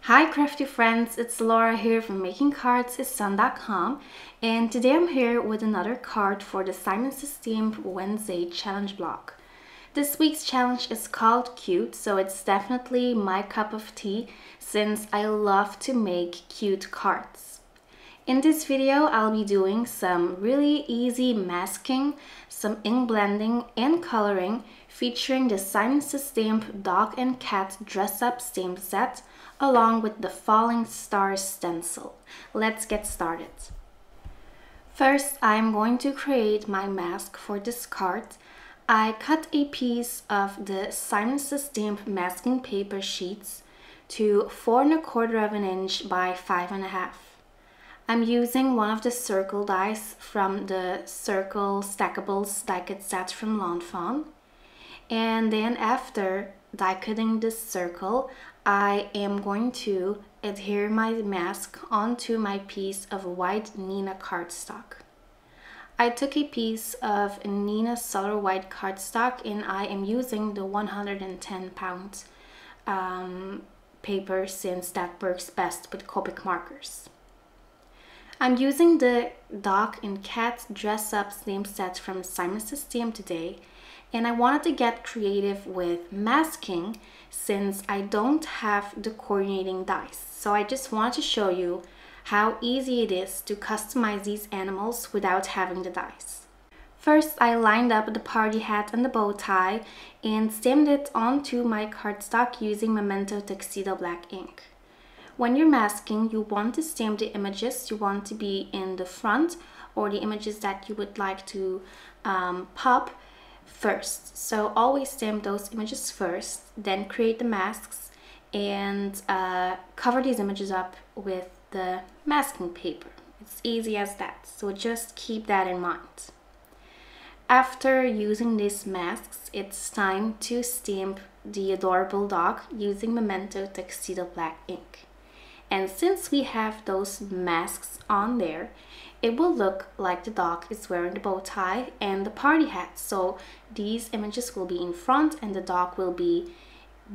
Hi crafty friends, it's Laura here from makingcardsisdone.com, and today I'm here with another card for the Simon Says Stamp Wednesday challenge block. This week's challenge is called Cute, so it's definitely my cup of tea since I love to make cute cards. In this video, I'll be doing some really easy masking, some ink blending and coloring featuring the Simon Says Stamp Dog and Cat Dress Up Stamp Set along with the Falling Stars stencil. Let's get started. First, I'm going to create my mask for this card. I cut a piece of the Simon Says Stamp masking paper sheets to 4 1/4 inch by 5 1/2. I'm using one of the circle dies from the Circle Stackables die cut set from Fawn. And then after die cutting this circle, I am going to adhere my mask onto my piece of white Neenah cardstock. I took a piece of Neenah Solar White cardstock and I am using the 110-pound paper since that works best with copic markers. I'm using the Dog and Cat Dress Up Stamp Set from Simon Says Stamp today, and I wanted to get creative with masking since I don't have the coordinating dies. So I just wanted to show you how easy it is to customize these animals without having the dies. First, I lined up the party hat and the bow tie and stamped it onto my cardstock using Memento Tuxedo black ink. When you're masking, you want to stamp the images you want to be in the front or the images that you would like to pop first. So always stamp those images first, then create the masks and cover these images up with the masking paper. It's easy as that, so just keep that in mind. After using these masks, it's time to stamp the adorable dog using Memento Tuxedo black ink. And since we have those masks on there, it will look like the dog is wearing the bow tie and the party hat. So these images will be in front and the dog will be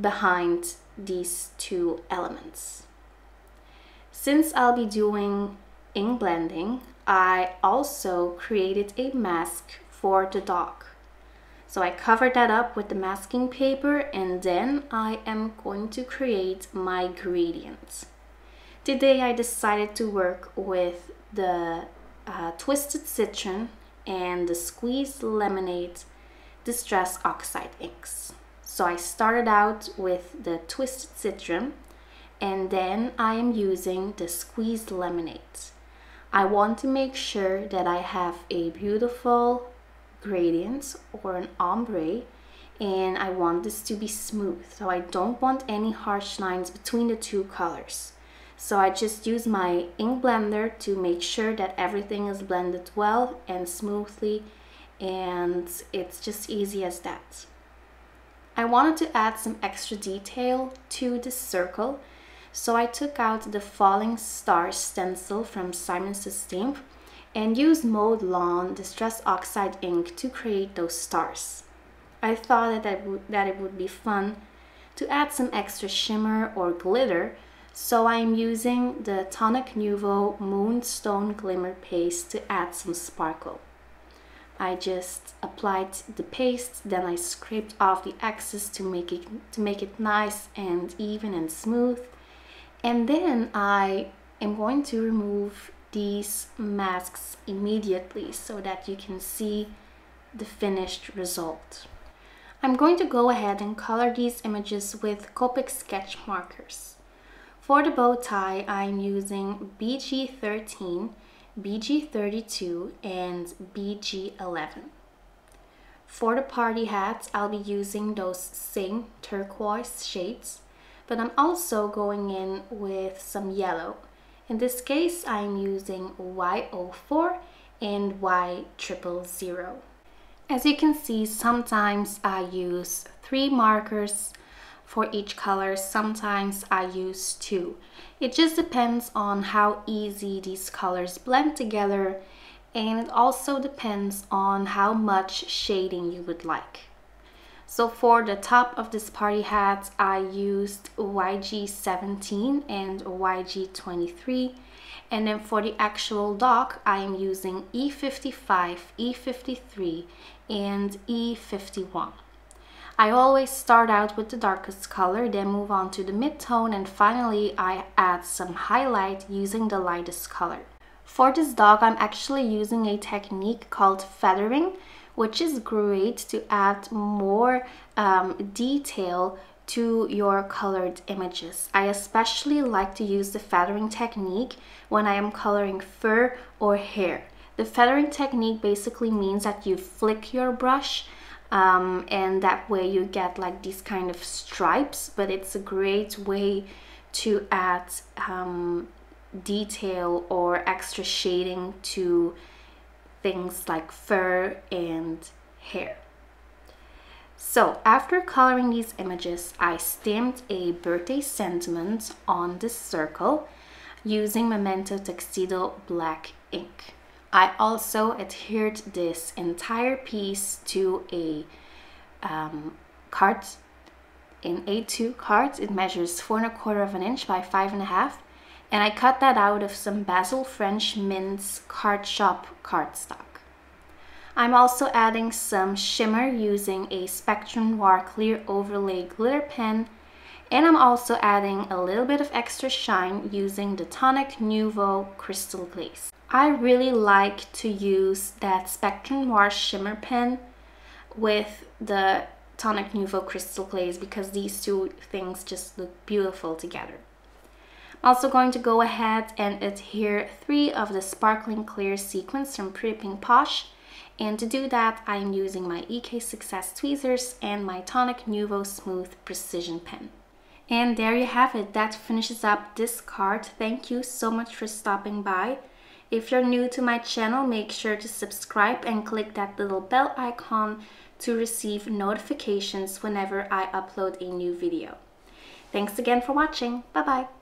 behind these two elements. Since I'll be doing ink blending, I also created a mask for the dog. So I covered that up with the masking paper and then I am going to create my gradient. Today I decided to work with the Twisted Citron and the Squeezed Lemonade Distress Oxide inks. So I started out with the Twisted Citron and then I am using the Squeezed Lemonade. I want to make sure that I have a beautiful gradient or an ombre, and I want this to be smooth, so I don't want any harsh lines between the two colors. So I just use my ink blender to make sure that everything is blended well and smoothly, and it's just easy as that. I wanted to add some extra detail to this circle, so I took out the Falling Stars stencil from Simon Says Stamp and used Mowed Lawn Distress Oxide ink to create those stars. I thought that it would be fun to add some extra shimmer or glitter, so I'm using the Tonic Nuvo Moonstone Glimmer paste to add some sparkle. I just applied the paste, then I scraped off the excess to make it nice and even and smooth. And then I am going to remove these masks immediately so that you can see the finished result. I'm going to go ahead and color these images with copic sketch markers. For the bow tie, I'm using BG13, BG32, and BG11. For the party hat, I'll be using those same turquoise shades, but I'm also going in with some yellow. In this case, I'm using Y04 and Y000. As you can see, sometimes I use 3 markers for each color, sometimes I use 2. It just depends on how easy these colors blend together, and it also depends on how much shading you would like. So for the top of this party hat, I used YG17 and YG23. And then for the actual dock, I am using E55, E53, and E51. I always start out with the darkest color, then move on to the mid-tone, and finally I add some highlight using the lightest color. For this dog, I'm actually using a technique called feathering, which is great to add more detail to your colored images. I especially like to use the feathering technique when I am coloring fur or hair. The feathering technique basically means that you flick your brush and that way you get like these kind of stripes, but it's a great way to add detail or extra shading to things like fur and hair. So after coloring these images, I stamped a birthday sentiment on this circle using Memento Tuxedo black ink. I also adhered this entire piece to a card, an A2 card. It measures 4 1/4 inch by 5 1/2, and I cut that out of some Basil French Mint's card shop cardstock. I'm also adding some shimmer using a Spectrum Noir clear overlay glitter pen, and I'm also adding a little bit of extra shine using the Tonic Nuvo crystal glaze. I really like to use that Spectrum Noir shimmer pen with the Tonic Nuvo crystal glaze because these two things just look beautiful together. I'm also going to go ahead and adhere 3 of the sparkling clear sequins from Pretty Pink Posh. And to do that, I am using my EK Success tweezers and my Tonic Nuvo Smooth Precision pen. And there you have it. That finishes up this card. Thank you so much for stopping by. If you're new to my channel, make sure to subscribe and click that little bell icon to receive notifications whenever I upload a new video. Thanks again for watching. Bye bye.